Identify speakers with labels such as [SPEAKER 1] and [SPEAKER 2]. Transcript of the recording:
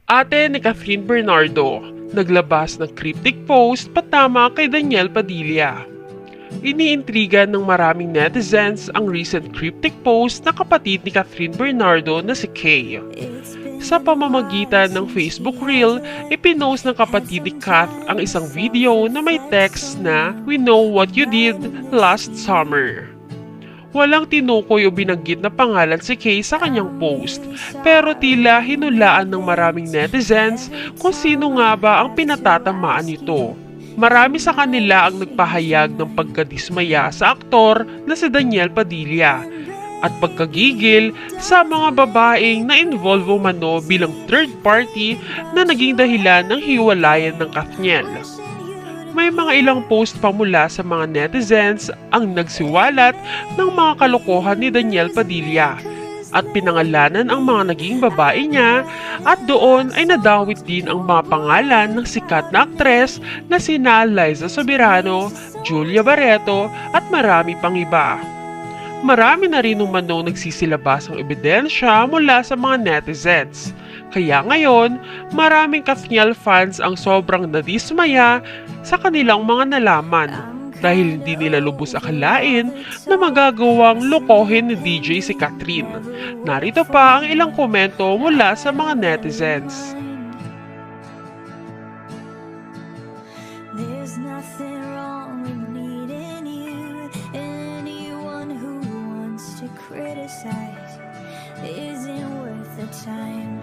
[SPEAKER 1] Ate ni Catherine Bernardo, naglabas ng cryptic post patama kay Daniel Padilla. Iniintriga ng maraming netizens ang recent cryptic post na kapatid ni Catherine Bernardo na si Kay. Sa pamamagitan ng Facebook Reel, ipinost ng kapatid ni Kath ang isang video na may text na "We know what you did last summer." Walang tinukoy o binanggit na pangalan si Kay sa kanyang post, pero tila hinulaan ng maraming netizens kung sino nga ba ang pinatatamaan nito. Marami sa kanila ang nagpahayag ng pagkadismaya sa aktor na si Daniel Padilla at pagkagigil sa mga babaeng na-involve umano bilang third party na naging dahilan ng hiwalayan ng Kathniel. May mga ilang post pa mula sa mga netizens ang nagsiwalat ng mga kalokohan ni Daniel Padilla at pinangalanan ang mga naging babae niya at doon ay nadawit din ang mga pangalan ng sikat na aktres na sina Liza Soberano, Julia Barreto at marami pang iba. Marami na rin umano nagsisilabas ang ebidensya mula sa mga netizens. Kaya ngayon, maraming Kathniel fans ang sobrang nadismaya sa kanilang mga nalaman dahil hindi nila lubos akalain na magagawang lokohin ni DJ si Catherine. Narito pa ang ilang komento mula sa mga netizens.
[SPEAKER 2] There's nothing wrong with needing you. Anyone who wants to criticize isn't worth the time.